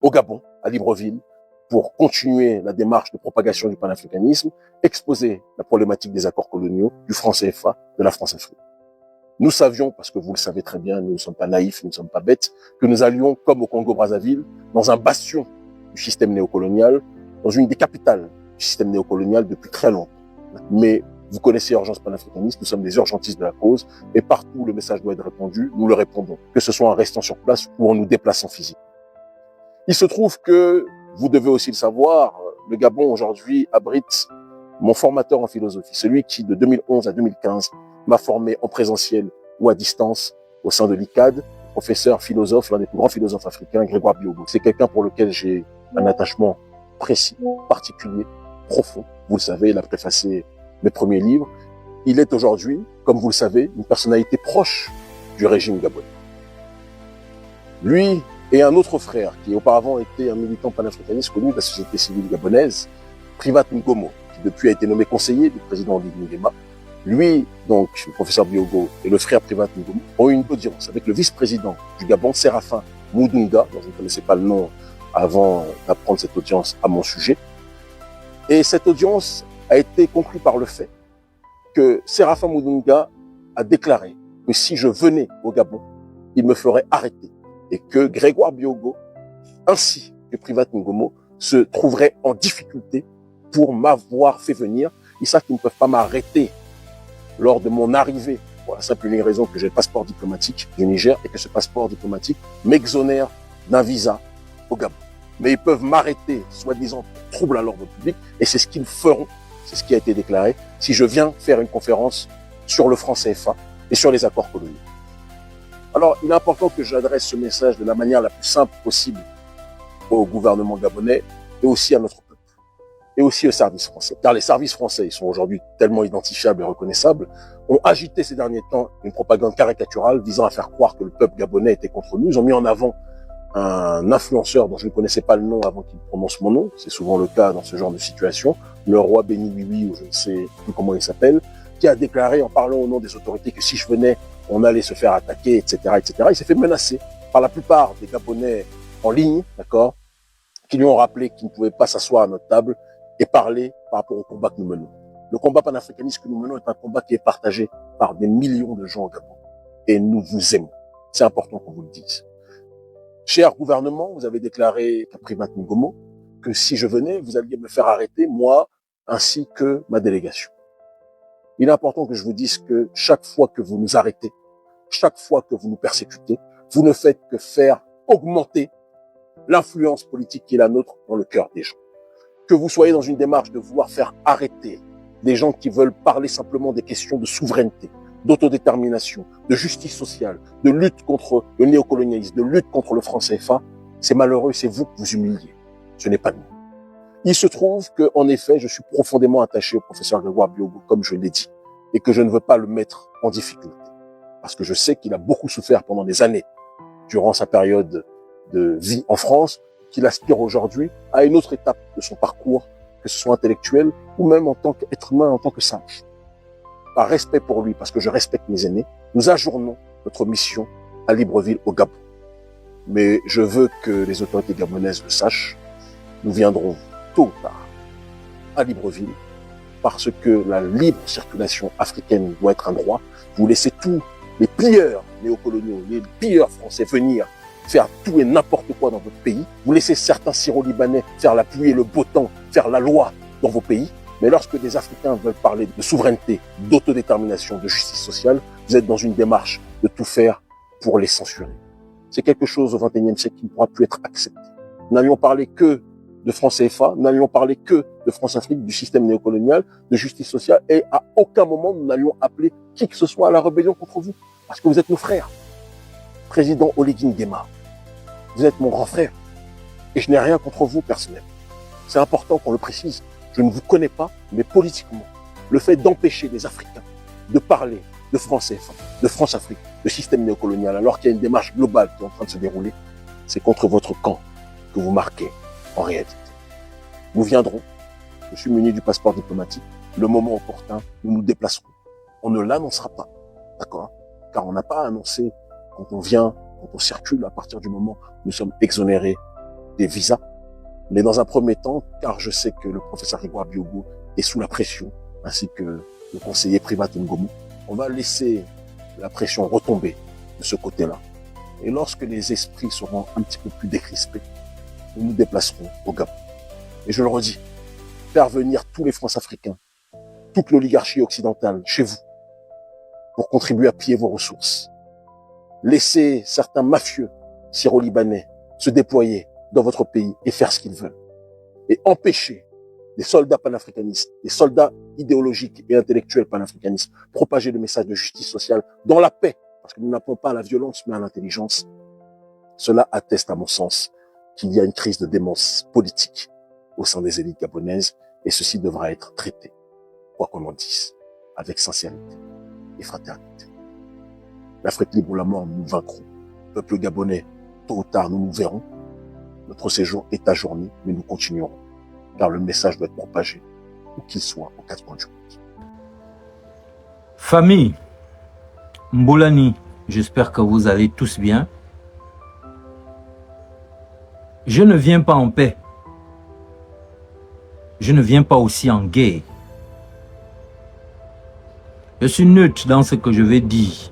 au Gabon, à Libreville, pour continuer la démarche de propagation du panafricanisme, exposer la problématique des accords coloniaux, du franc CFA, de la France-Afrique. Nous savions, parce que vous le savez très bien, nous ne sommes pas naïfs, nous ne sommes pas bêtes, que nous allions, comme au Congo-Brazzaville, dans un bastion du système néocolonial, dans une des capitales du système néocolonial depuis très longtemps. Mais vous connaissez Urgence panafricaniste, nous sommes des urgentistes de la cause, et partout où le message doit être répandu, nous le répondons, que ce soit en restant sur place ou en nous déplaçant physiquement. Il se trouve que, vous devez aussi le savoir, le Gabon aujourd'hui abrite mon formateur en philosophie, celui qui, de 2011 à 2015, m'a formé en présentiel ou à distance au sein de l'ICAD, professeur philosophe, l'un des plus grands philosophes africains, Grégoire Biogo. C'est quelqu'un pour lequel j'ai un attachement précis, particulier, profond. Vous le savez, il a préfacé mes premiers livres. Il est aujourd'hui, comme vous le savez, une personnalité proche du régime gabonais. Lui et un autre frère, qui auparavant était un militant panafricaniste connu de la société civile gabonaise, Privat Ngomo, qui depuis a été nommé conseiller du président Oligui Nguema. Lui, donc, le professeur Biogo et le frère Privat Ngomo ont eu une audience avec le vice-président du Gabon, Séraphin Moudounga, dont je ne connaissais pas le nom avant d'apprendre cette audience à mon sujet. Et cette audience a été conclue par le fait que Séraphin Moudounga a déclaré que si je venais au Gabon, il me ferait arrêter et que Grégoire Biogo, ainsi que Privat Ngomo, se trouveraient en difficulté pour m'avoir fait venir. Ils savent qu'ils ne peuvent pas m'arrêter lors de mon arrivée, pour la simple et unique raison que j'ai le passeport diplomatique du Niger et que ce passeport diplomatique m'exonère d'un visa au Gabon. Mais ils peuvent m'arrêter, soi-disant, pour trouble à l'ordre public, et c'est ce qu'ils feront, c'est ce qui a été déclaré, si je viens faire une conférence sur le franc CFA et sur les accords coloniaux. Alors, il est important que j'adresse ce message de la manière la plus simple possible au gouvernement gabonais et aussi à notre peuple, et aussi aux services français. Car les services français, ils sont aujourd'hui tellement identifiables et reconnaissables, ont agité ces derniers temps une propagande caricaturale visant à faire croire que le peuple gabonais était contre nous. Ils ont mis en avant un influenceur dont je ne connaissais pas le nom avant qu'il prononce mon nom, c'est souvent le cas dans ce genre de situation, le roi Béni Oui, ou je ne sais plus comment il s'appelle, qui a déclaré en parlant au nom des autorités que si je venais, on allait se faire attaquer, etc., etc. Il s'est fait menacer par la plupart des Gabonais en ligne, d'accord, qui lui ont rappelé qu'ils ne pouvaient pas s'asseoir à notre table et parler par rapport au combat que nous menons. Le combat panafricaniste que nous menons est un combat qui est partagé par des millions de gens au Gabon. Et nous vous aimons. C'est important qu'on vous le dise. Cher gouvernement, vous avez déclaré à Privat Ngomo que si je venais, vous alliez me faire arrêter, moi, ainsi que ma délégation. Il est important que je vous dise que chaque fois que vous nous arrêtez, chaque fois que vous nous persécutez, vous ne faites que faire augmenter l'influence politique qui est la nôtre dans le cœur des gens. Que vous soyez dans une démarche de vouloir faire arrêter des gens qui veulent parler simplement des questions de souveraineté, d'autodétermination, de justice sociale, de lutte contre le néocolonialisme, de lutte contre le franc CFA, c'est malheureux, c'est vous que vous humiliez. Ce n'est pas nous. Il se trouve que, en effet, je suis profondément attaché au professeur Grégoire Biogo, comme je l'ai dit, et que je ne veux pas le mettre en difficulté. Parce que je sais qu'il a beaucoup souffert pendant des années, durant sa période de vie en France, qu'il aspire aujourd'hui à une autre étape de son parcours, que ce soit intellectuel ou même en tant qu'être humain, en tant que sage. Par respect pour lui, parce que je respecte mes aînés, nous ajournons notre mission à Libreville, au Gabon. Mais je veux que les autorités gabonaises le sachent, nous viendrons tôt ou tard à Libreville, parce que la libre circulation africaine doit être un droit. Vous laissez tous les pilleurs néocoloniaux, les pilleurs français venir faire tout et n'importe quoi dans votre pays. Vous laissez certains Syro-Libanais faire la pluie et le beau temps, faire la loi dans vos pays. Mais lorsque des Africains veulent parler de souveraineté, d'autodétermination, de justice sociale, vous êtes dans une démarche de tout faire pour les censurer. C'est quelque chose au XXIe siècle qui ne pourra plus être accepté. Nous n'allions parler que de franc CFA, nous n'allions parler que de France-Afrique, du système néocolonial, de justice sociale, et à aucun moment nous n'allions appeler qui que ce soit à la rébellion contre vous, parce que vous êtes nos frères. Président Oligui Nguema, vous êtes mon grand frère, et je n'ai rien contre vous personnellement. C'est important qu'on le précise. Je ne vous connais pas, mais politiquement, le fait d'empêcher les Africains de parler de franc CFA, de France-Afrique, de système néocolonial, alors qu'il y a une démarche globale qui est en train de se dérouler, c'est contre votre camp que vous marquez en réalité. Nous viendrons, je suis muni du passeport diplomatique, le moment opportun, nous nous déplacerons. On ne l'annoncera pas, d'accord? Car on n'a pas annoncé quand on vient, quand on circule, à partir du moment où nous sommes exonérés des visas. Mais dans un premier temps, car je sais que le professeur Grégoire Biogo est sous la pression, ainsi que le conseiller Privat Ngomu, on va laisser la pression retomber de ce côté-là. Et lorsque les esprits seront un petit peu plus décrispés, nous nous déplacerons au Gabon. Et je le redis, faire venir tous les France-Africains, toute l'oligarchie occidentale chez vous, pour contribuer à piller vos ressources. Laissez certains mafieux syro-libanais se déployer dans votre pays et faire ce qu'ils veulent. Et empêcher des soldats panafricanistes, des soldats idéologiques et intellectuels panafricanistes, propager le message de justice sociale dans la paix, parce que nous n'appelons pas à la violence mais à l'intelligence. Cela atteste à mon sens qu'il y a une crise de démence politique au sein des élites gabonaises et ceci devra être traité, quoi qu'on en dise, avec sincérité et fraternité. L'Afrique libre ou la mort, nous vaincrons. Peuple gabonais, tôt ou tard, nous nous verrons. Notre séjour est ajourné, mais nous continuerons, car le message doit être propagé, où qu'il soit, aux 4 coins du monde. Famille, Mbolani, j'espère que vous allez tous bien. Je ne viens pas en paix. Je ne viens pas aussi en guerre. Je suis neutre dans ce que je vais dire.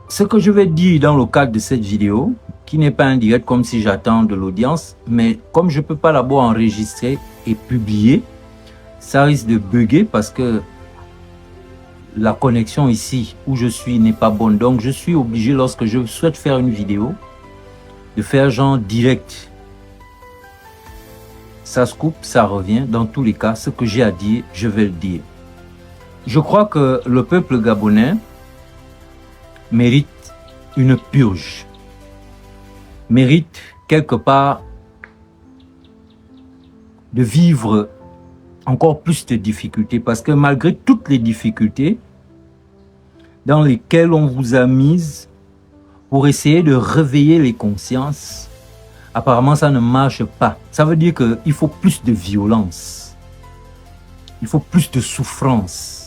Ce que je vais dire dans le cadre de cette vidéo, qui n'est pas un direct comme si j'attends de l'audience, mais comme je ne peux pas d'abord enregistrer et publier, ça risque de bugger parce que la connexion ici où je suis n'est pas bonne. Donc je suis obligé, lorsque je souhaite faire une vidéo, de faire genre direct. Ça se coupe, ça revient. Dans tous les cas, ce que j'ai à dire, je vais le dire. Je crois que le peuple gabonais mérite une purge, mérite quelque part de vivre encore plus de difficultés, parce que malgré toutes les difficultés dans lesquelles on vous a mis pour essayer de réveiller les consciences, apparemment ça ne marche pas. Ça veut dire qu'il faut plus de violence, il faut plus de souffrance.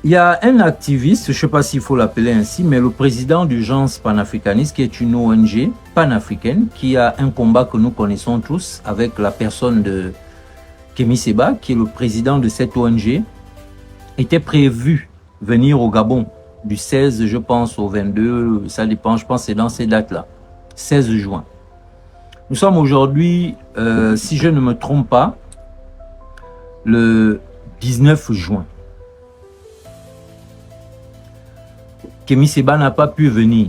Il y a un activiste, je ne sais pas s'il faut l'appeler ainsi, mais le président d'Urgence panafricaniste, qui est une ONG panafricaine, qui a un combat que nous connaissons tous avec la personne de Kémy Séba, qui est le président de cette ONG, était prévu venir au Gabon du 16, je pense, au 22, ça dépend, je pense que c'est dans ces dates-là, 16 juin. Nous sommes aujourd'hui, si je ne me trompe pas, le 19 juin. Kémy Séba n'a pas pu venir.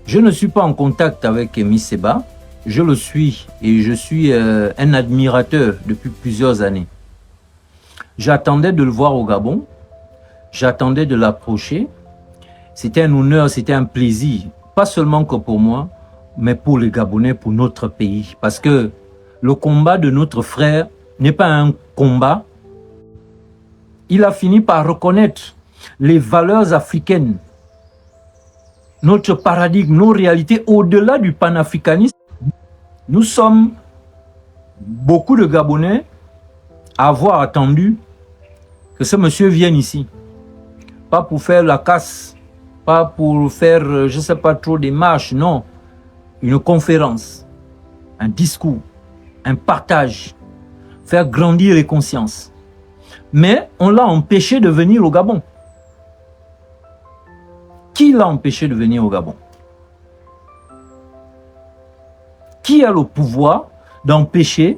Je ne suis pas en contact avec Kémy Séba. Je le suis et je suis un admirateur depuis plusieurs années. J'attendais de le voir au Gabon. J'attendais de l'approcher. C'était un honneur, c'était un plaisir. Pas seulement que pour moi, mais pour les Gabonais, pour notre pays. Parce que le combat de notre frère n'est pas un combat. Il a fini par reconnaître les valeurs africaines, notre paradigme, nos réalités au-delà du panafricanisme. Nous sommes beaucoup de Gabonais à avoir attendu que ce monsieur vienne ici. Pas pour faire la casse, pas pour faire, je ne sais pas trop, des marches, non. Une conférence, un discours, un partage, faire grandir les consciences. Mais on l'a empêché de venir au Gabon. Qui l'a empêché de venir au Gabon? Qui a le pouvoir d'empêcher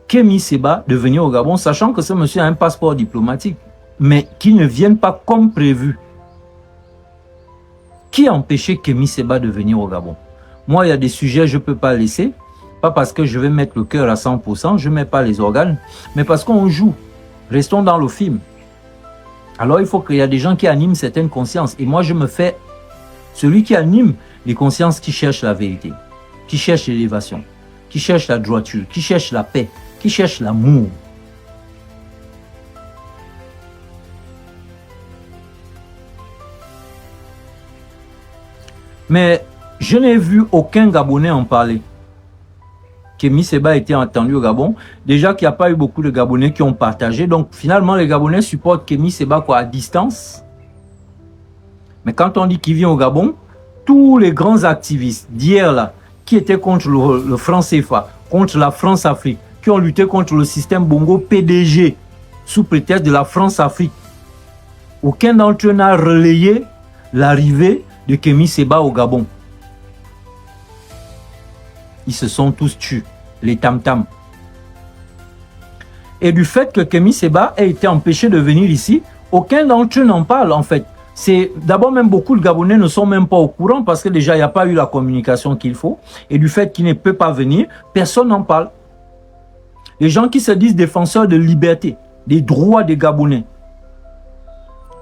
Kémy Séba de venir au Gabon, sachant que ce monsieur a un passeport diplomatique, mais qui ne vienne pas comme prévu? Qui a empêché Kémy Séba de venir au Gabon? Moi, il y a des sujets je ne peux pas laisser, pas parce que je vais mettre le cœur à 100%, je ne mets pas les organes, mais parce qu'on joue. Restons dans le film. Alors, il faut qu'il y ait des gens qui animent certaines consciences. Et moi, je me fais celui qui anime les consciences qui cherchent la vérité, qui cherchent l'élévation, qui cherchent la droiture, qui cherchent la paix, qui cherchent l'amour. Mais je n'ai vu aucun Gabonais en parler. Kémy Séba a été entendu au Gabon. Déjà qu'il n'y a pas eu beaucoup de Gabonais qui ont partagé. Donc finalement, les Gabonais supportent Kémy Séba quoi, à distance. Mais quand on dit qu'il vient au Gabon, tous les grands activistes d'hier là, qui étaient contre le franc CFA, contre la France-Afrique, qui ont lutté contre le système Bongo PDG, sous prétexte de la France-Afrique, aucun d'entre eux n'a relayé l'arrivée de Kémy Séba au Gabon. Ils se sont tous tués, les tam-tams. Et du fait que Kémy Séba ait été empêché de venir ici, aucun d'entre eux n'en parle en fait. C'est d'abord même beaucoup de Gabonais ne sont même pas au courant parce que déjà il n'y a pas eu la communication qu'il faut. Et du fait qu'il ne peut pas venir, personne n'en parle. Les gens qui se disent défenseurs de liberté, des droits des Gabonais,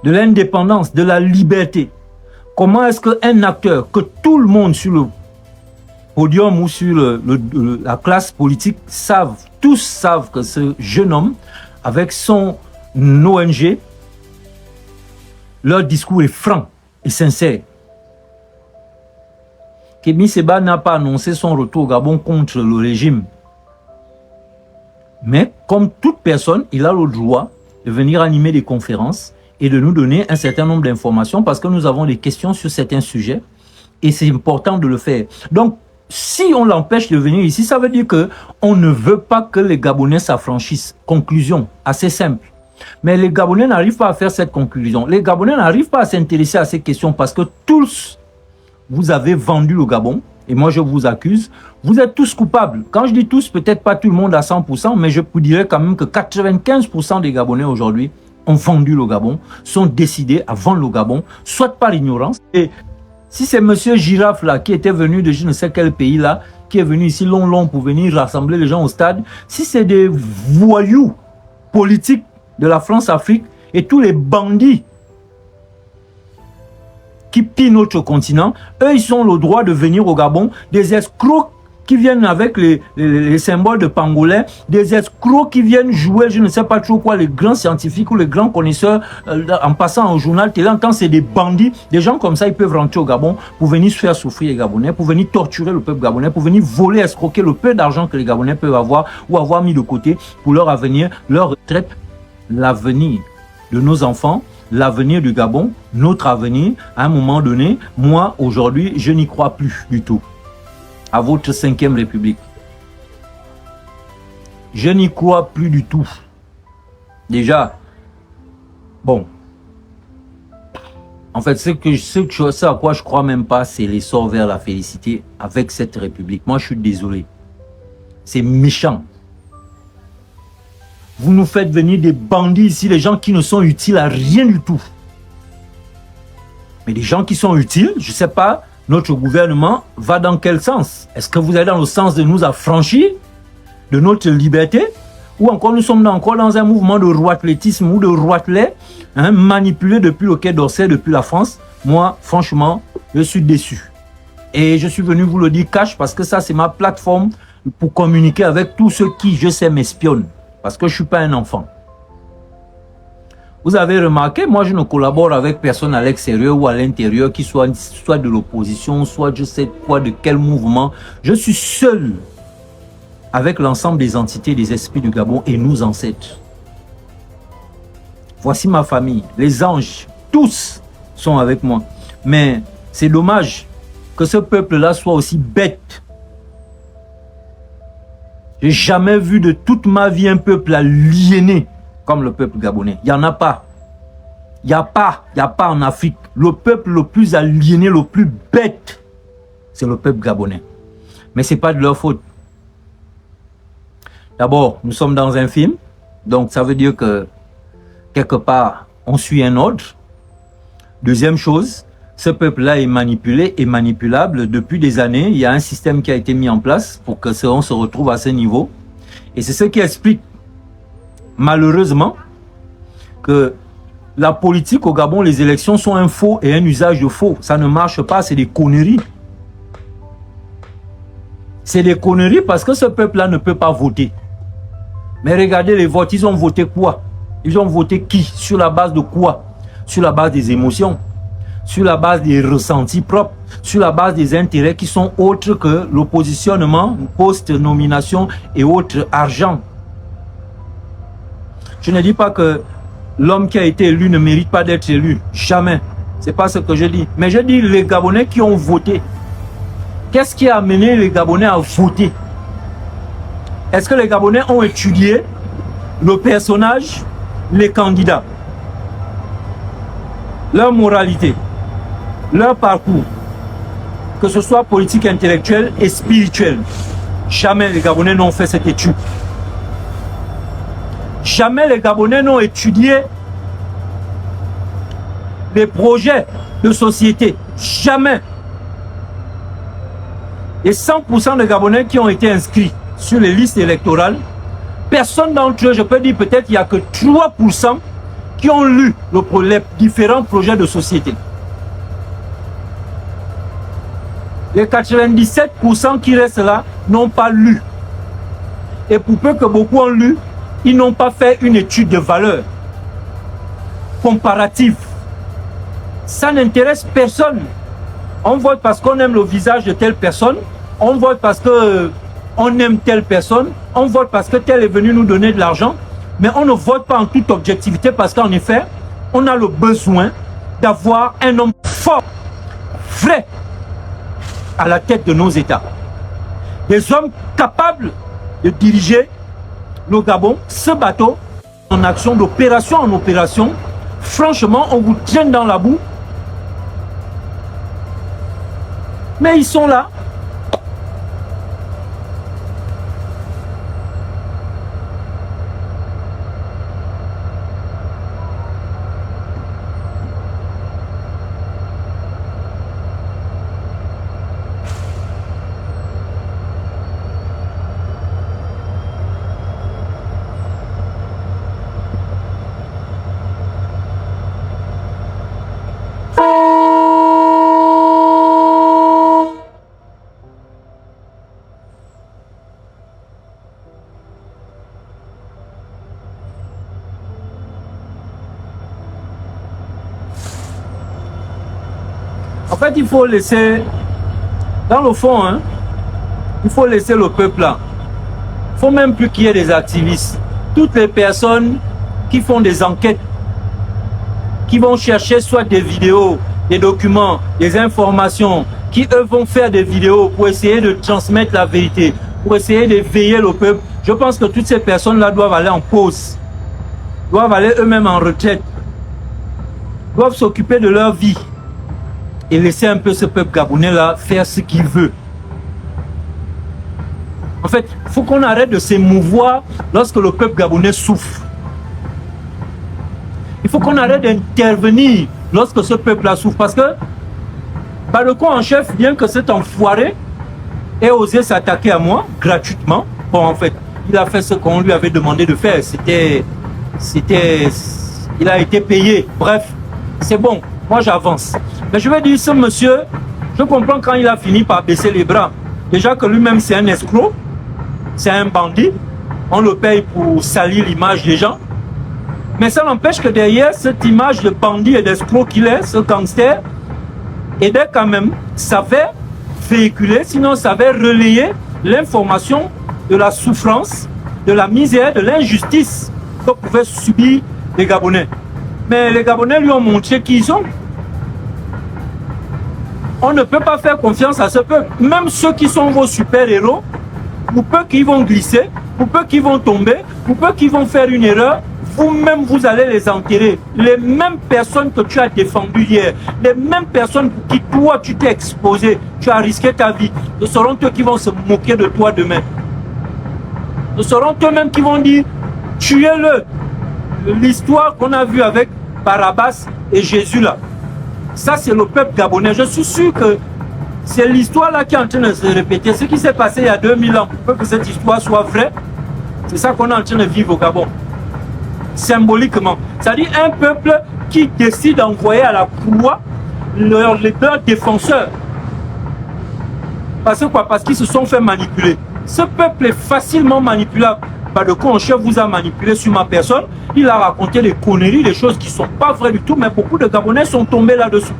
de l'indépendance, de la liberté. Comment est-ce qu'un acteur que tout le monde sur le podium ou sur la classe politique tous savent que ce jeune homme, avec son ONG, leur discours est franc et sincère. Kémy Séba n'a pas annoncé son retour au Gabon contre le régime. Mais comme toute personne, il a le droit de venir animer des conférences et de nous donner un certain nombre d'informations parce que nous avons des questions sur certains sujets et c'est important de le faire. Donc, si on l'empêche de venir ici, ça veut dire qu'on ne veut pas que les Gabonais s'affranchissent. Conclusion, assez simple. Mais les Gabonais n'arrivent pas à faire cette conclusion. Les Gabonais n'arrivent pas à s'intéresser à ces questions parce que tous, vous avez vendu le Gabon. Et moi, je vous accuse. Vous êtes tous coupables. Quand je dis tous, peut-être pas tout le monde à 100%, mais je vous dirais quand même que 95% des Gabonais aujourd'hui ont vendu le Gabon, sont décidés à vendre le Gabon, soit par ignorance. Et si c'est monsieur Giraffe là, qui était venu de je ne sais quel pays là, qui est venu ici long pour venir rassembler les gens au stade, si c'est des voyous politiques de la France-Afrique et tous les bandits qui pillent notre continent, eux, ils ont le droit de venir au Gabon, des escrocs qui viennent avec les symboles de pangolais, des escrocs qui viennent jouer, je ne sais pas trop quoi, les grands scientifiques ou les grands connaisseurs, en passant au journal télé, quand c'est des bandits, des gens comme ça, ils peuvent rentrer au Gabon pour venir se faire souffrir les Gabonais, pour venir torturer le peuple gabonais, pour venir voler, escroquer le peu d'argent que les Gabonais peuvent avoir ou avoir mis de côté pour leur avenir, leur retraite, l'avenir de nos enfants, l'avenir du Gabon, notre avenir, à un moment donné, moi, aujourd'hui, je n'y crois plus du tout. À votre 5e République. Je n'y crois plus du tout. Déjà, bon, en fait, ce à quoi je crois même pas, c'est l'essor vers la félicité avec cette République. Moi, je suis désolé. C'est méchant. Vous nous faites venir des bandits ici, les gens qui ne sont utiles à rien du tout. Mais les gens qui sont utiles, je ne sais pas, notre gouvernement va dans quel sens? Est-ce que vous allez dans le sens de nous affranchir de notre liberté? Ou encore nous sommes encore dans un mouvement de roitelétisme ou de roitelet, manipulé depuis le Quai d'Orsay, depuis la France? Moi, franchement, je suis déçu. Et je suis venu vous le dire cash parce que ça, c'est ma plateforme pour communiquer avec tous ceux qui, je sais, m'espionnent. Parce que je ne suis pas un enfant. Vous avez remarqué, moi je ne collabore avec personne à l'extérieur ou à l'intérieur qui soit de l'opposition, soit je sais quoi, de quel mouvement. Je suis seul avec l'ensemble des entités des esprits du Gabon et nos ancêtres. Voici ma famille, les anges, tous sont avec moi. Mais c'est dommage que ce peuple-là soit aussi bête. J'ai jamais vu de toute ma vie un peuple aliéné comme le peuple gabonais. Il n'y en a pas. Il n'y a pas en Afrique. Le peuple le plus aliéné, le plus bête, c'est le peuple gabonais. Mais ce n'est pas de leur faute. D'abord, nous sommes dans un film. Donc, ça veut dire que, quelque part, on suit un ordre. Deuxième chose, ce peuple-là est manipulé et manipulable depuis des années. Il y a un système qui a été mis en place pour que on se retrouve à ce niveau. Et c'est ce qui explique, malheureusement, que la politique au Gabon, les élections sont un faux et un usage de faux. Ça ne marche pas, c'est des conneries. C'est des conneries parce que ce peuple-là ne peut pas voter. Mais regardez les votes, ils ont voté quoi? Ils ont voté qui? Sur la base de quoi? Sur la base des émotions, sur la base des ressentis propres, sur la base des intérêts qui sont autres que le positionnement, poste, nomination et autres argent. Je ne dis pas que l'homme qui a été élu ne mérite pas d'être élu. Jamais. C'est pas ce que je dis. Mais je dis les Gabonais qui ont voté. Qu'est-ce qui a amené les Gabonais à voter? Est-ce que les Gabonais ont étudié le personnage, les candidats, leur moralité, leur parcours, que ce soit politique, intellectuelle et spirituelle? Jamais les Gabonais n'ont fait cette étude. Jamais les Gabonais n'ont étudié les projets de société. Jamais. Et 100% des Gabonais qui ont été inscrits sur les listes électorales, personne d'entre eux, je peux dire peut-être il n'y a que 3% qui ont lu les différents projets de société. Les 97% qui restent là n'ont pas lu. Et pour peu que beaucoup ont lu, ils n'ont pas fait une étude de valeur comparative. Ça n'intéresse personne. On vote parce qu'on aime le visage de telle personne, on vote parce qu'on aime telle personne, on vote parce que tel est venu nous donner de l'argent, mais on ne vote pas en toute objectivité parce qu'en effet, on a le besoin d'avoir un homme fort, vrai, à la tête de nos États. Des hommes capables de diriger le Gabon, ce bateau, en action, d'opération en opération. Franchement, on vous traîne dans la boue. Mais ils sont là. En fait, il faut laisser, dans le fond, hein, il faut laisser le peuple là. Il ne faut même plus qu'il y ait des activistes. Toutes les personnes qui font des enquêtes, qui vont chercher soit des vidéos, des documents, des informations, qui eux vont faire des vidéos pour essayer de transmettre la vérité, pour essayer d'éveiller le peuple. Je pense que toutes ces personnes-là doivent aller en pause, doivent aller eux-mêmes en retraite, doivent s'occuper de leur vie et laisser un peu ce peuple gabonais-là faire ce qu'il veut. En fait, il faut qu'on arrête de s'émouvoir lorsque le peuple gabonais souffre. Il faut qu'on arrête d'intervenir lorsque ce peuple-là souffre. Parce que, par le coup en chef, bien que cet enfoiré ait osé s'attaquer à moi gratuitement, bon, en fait, il a fait ce qu'on lui avait demandé de faire. Il a été payé. Bref, c'est bon. Moi, j'avance. Mais je vais dire, ce monsieur, je comprends quand il a fini par baisser les bras. Déjà que lui-même, c'est un escroc. C'est un bandit. On le paye pour salir l'image des gens. Mais ça n'empêche que derrière cette image de bandit et d'escroc qu'il est, ce gangster, aidait quand même, savait véhiculer, sinon savait relayer l'information de la souffrance, de la misère, de l'injustice que pouvaient subir les Gabonais. Mais les Gabonais lui ont montré qui ils sont. On ne peut pas faire confiance à ce peuple. Même ceux qui sont vos super-héros, pour peu qu'ils vont glisser, pour peu qu'ils vont tomber, pour peu qu'ils vont faire une erreur, vous-même, vous allez les enterrer. Les mêmes personnes que tu as défendues hier, les mêmes personnes pour qui toi, tu t'es exposé, tu as risqué ta vie, ce seront eux qui vont se moquer de toi demain. Ce seront eux-mêmes qui vont dire, tuez-le. L'histoire qu'on a vue avec Barabbas et Jésus là. Ça, c'est le peuple gabonais. Je suis sûr que c'est l'histoire là qui est en train de se répéter. Ce qui s'est passé il y a 2000 ans, pour peu que cette histoire soit vraie, c'est ça qu'on est en train de vivre au Gabon. Symboliquement. C'est-à-dire un peuple qui décide d'envoyer à la croix leurs défenseurs. Parce que quoi? Parce qu'ils se sont fait manipuler. Ce peuple est facilement manipulable. Badeko en chef vous a manipulé sur ma personne. Il a raconté des conneries, des choses qui ne sont pas vraies du tout, mais beaucoup de Gabonais sont tombés là-dessus.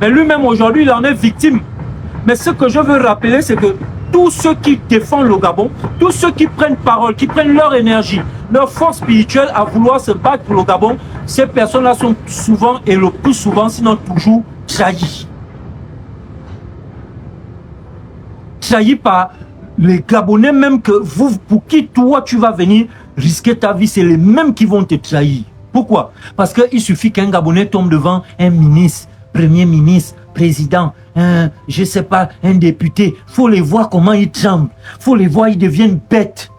Mais lui-même aujourd'hui, il en est victime. Mais ce que je veux rappeler, c'est que tous ceux qui défendent le Gabon, tous ceux qui prennent parole, qui prennent leur énergie leur force spirituelle à vouloir se battre pour le Gabon, ces personnes-là sont souvent, et le plus souvent, sinon toujours, trahies. Trahies par les Gabonais même que vous, pour qui toi tu vas venir risquer ta vie, c'est les mêmes qui vont te trahir. Pourquoi? Parce qu'il suffit qu'un Gabonais tombe devant un ministre, premier ministre, président, je sais pas, un député. Faut les voir comment ils tremblent. Faut les voir, ils deviennent bêtes.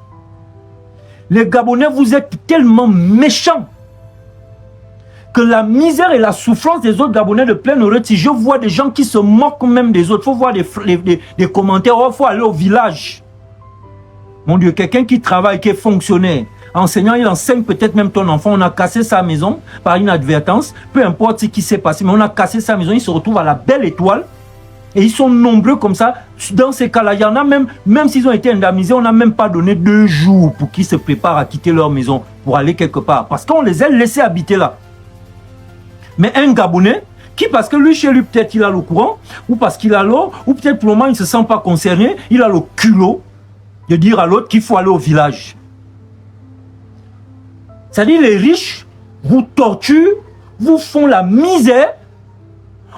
Les Gabonais, vous êtes tellement méchants que la misère et la souffrance des autres Gabonais de pleine oreille, si je vois des gens qui se moquent même des autres, faut voir des commentaires, il faut aller au village. Mon Dieu, quelqu'un qui travaille, qui est fonctionnaire, enseignant, il enseigne peut-être même ton enfant, on a cassé sa maison par inadvertance, peu importe ce qui s'est passé, mais on a cassé sa maison, il se retrouve à la belle étoile, et ils sont nombreux comme ça. Dans ces cas-là, il y en a même s'ils ont été indemnisés, on n'a même pas donné 2 jours pour qu'ils se préparent à quitter leur maison, pour aller quelque part, parce qu'on les a laissés habiter là. Mais un Gabonais, qui parce que lui, chez lui, peut-être il a le courant, ou parce qu'il a l'eau, ou peut-être pour le moment il ne se sent pas concerné, il a le culot de dire à l'autre qu'il faut aller au village. C'est-à-dire les riches vous torturent, vous font la misère,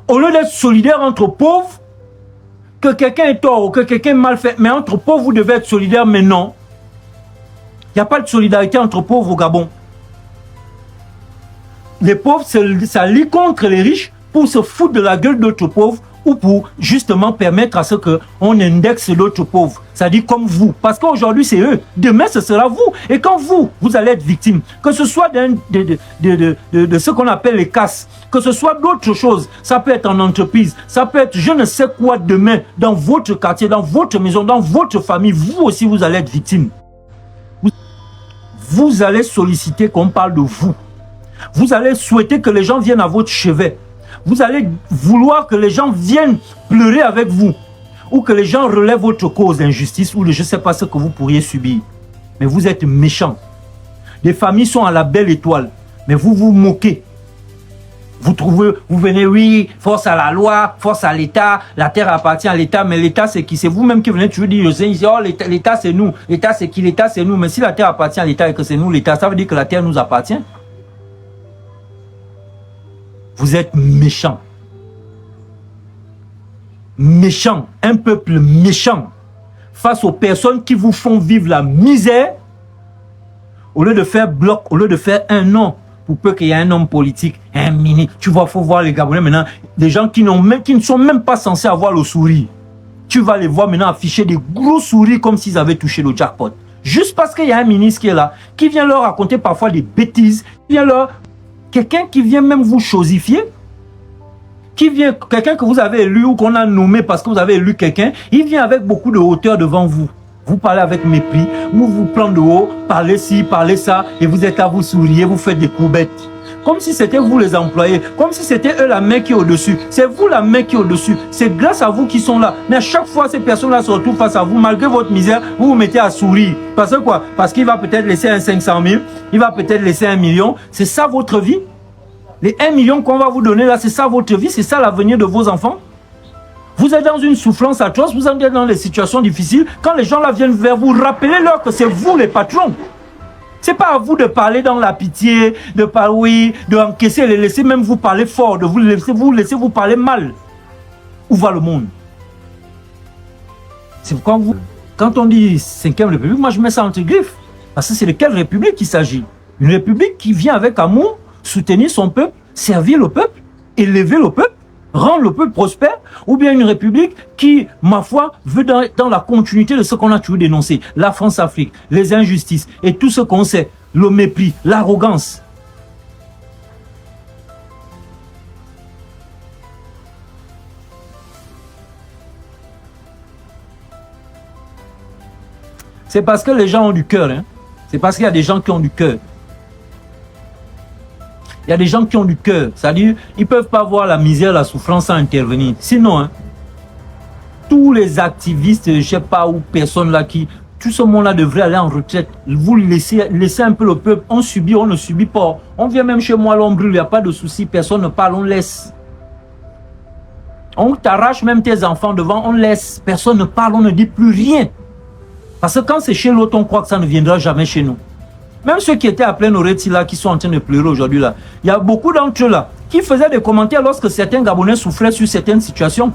au lieu d'être solidaires entre pauvres, que quelqu'un est tort ou que quelqu'un est mal fait, mais entre pauvres vous devez être solidaires, mais non. Il n'y a pas de solidarité entre pauvres au Gabon. Les pauvres, ça lie contre les riches pour se foutre de la gueule d'autres pauvres ou pour justement permettre à ce qu'on indexe d'autres pauvres. C'est-à-dire comme vous. Parce qu'aujourd'hui, c'est eux. Demain, ce sera vous. Et quand vous allez être victime, que ce soit de ce qu'on appelle les casses, que ce soit d'autres choses, ça peut être en entreprise, ça peut être je ne sais quoi demain, dans votre quartier, dans votre maison, dans votre famille, vous aussi, vous allez être victime. Vous allez solliciter qu'on parle de vous. Vous allez souhaiter que les gens viennent à votre chevet. Vous allez vouloir que les gens viennent pleurer avec vous. Ou que les gens relèvent votre cause d'injustice ou de je ne sais pas ce que vous pourriez subir. Mais vous êtes méchants. Les familles sont à la belle étoile. Mais vous vous moquez. Vous venez, oui, force à la loi, force à l'État, la terre appartient à l'État, mais l'État c'est qui? C'est vous-même qui venez toujours dire, oh, l'État c'est nous, l'État c'est qui? L'État c'est nous. Mais si la terre appartient à l'État et que c'est nous l'État, ça veut dire que la terre nous appartient. Vous êtes méchants. Méchants. Un peuple méchant. Face aux personnes qui vous font vivre la misère, au lieu de faire bloc, au lieu de faire un nom, pour peu qu'il y ait un homme politique, un ministre. Tu vois, il faut voir les Gabonais maintenant, des gens qui ne sont même pas censés avoir le sourire. Tu vas les voir maintenant afficher des gros sourires comme s'ils avaient touché le jackpot. Juste parce qu'il y a un ministre qui est là, qui vient leur raconter parfois des bêtises, qui vient leur... Quelqu'un qui vient même vous chosifier, quelqu'un que vous avez élu ou qu'on a nommé parce que vous avez élu quelqu'un, il vient avec beaucoup de hauteur devant vous. Vous parlez avec mépris, vous prenez de haut, parlez ci, parlez ça, et vous êtes là, vous souriez, vous faites des courbettes. Comme si c'était vous les employés, comme si c'était eux la main qui est au-dessus. C'est vous la main qui est au-dessus. C'est grâce à vous qui sont là. Mais à chaque fois, ces personnes-là se retrouvent face à vous, malgré votre misère, vous vous mettez à sourire. Parce que quoi? Parce qu'il va peut-être laisser un 500 000, il va peut-être laisser 1 million. C'est ça votre vie? Les 1 million qu'on va vous donner là, c'est ça votre vie? C'est ça l'avenir de vos enfants? Vous êtes dans une souffrance atroce, vous êtes dans des situations difficiles. Quand les gens là viennent vers vous, rappelez-leur que c'est vous les patrons. C'est pas à vous de parler dans la pitié, de parler, oui, de encaisser, les laisser même vous parler fort, de vous laisser vous parler mal. Où va le monde? C'est pourquoi quand on dit 5e République, moi je mets ça entre griffes. Parce que c'est de quelle République il s'agit? Une République qui vient avec amour, soutenir son peuple, servir le peuple, élever le peuple, rendre le peuple prospère, ou bien une République qui, ma foi, veut dans la continuité de ce qu'on a toujours dénoncé, la France-Afrique, les injustices et tout ce qu'on sait, le mépris, l'arrogance. C'est parce que les gens ont du cœur, hein. C'est parce qu'il y a des gens qui ont du cœur. Il y a des gens qui ont du cœur, c'est-à-dire ils ne peuvent pas voir la misère, la souffrance sans intervenir. Sinon, hein, tous les activistes, je ne sais pas où, personne là qui... Tout ce monde-là devrait aller en retraite. Vous laissez un peu le peuple. On subit, on ne subit pas. On vient même chez moi, l'on brûle, il n'y a pas de souci. Personne ne parle, on laisse. On t'arrache même tes enfants devant, on laisse. Personne ne parle, on ne dit plus rien. Parce que quand c'est chez l'autre, on croit que ça ne viendra jamais chez nous. Même ceux qui étaient à plein oreille là, qui sont en train de pleurer aujourd'hui là, il y a beaucoup d'entre eux là qui faisaient des commentaires lorsque certains Gabonais souffraient sur certaines situations.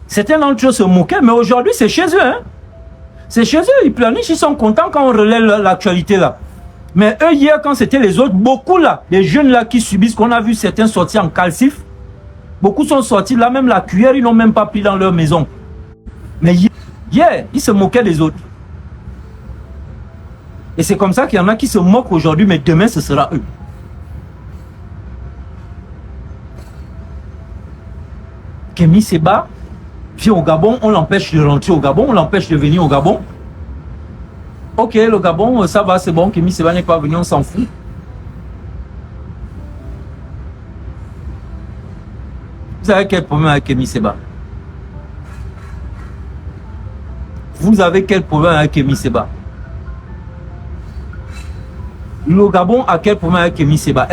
Certains d'entre eux se moquaient, mais aujourd'hui c'est chez eux. Hein? C'est chez eux, ils planifient, ils sont contents quand on relaie l'actualité là. Mais eux hier, quand c'était les autres, beaucoup là, les jeunes là qui subissent, qu'on a vu certains sortir en calcif, beaucoup sont sortis là, même la cuillère, ils n'ont même pas pris dans leur maison. Mais hier, ils se moquaient des autres. Et c'est comme ça qu'il y en a qui se moquent aujourd'hui, mais demain, ce sera eux. Kémy Séba vient au Gabon, on l'empêche de rentrer au Gabon, on l'empêche de venir au Gabon. Ok, le Gabon, ça va, c'est bon, Kémy Séba n'est pas venu, on s'en fout. Vous avez quel problème avec Kémy Séba? Vous avez quel problème avec Kémy Séba? Le Gabon a quel problème avec Kémy Séba?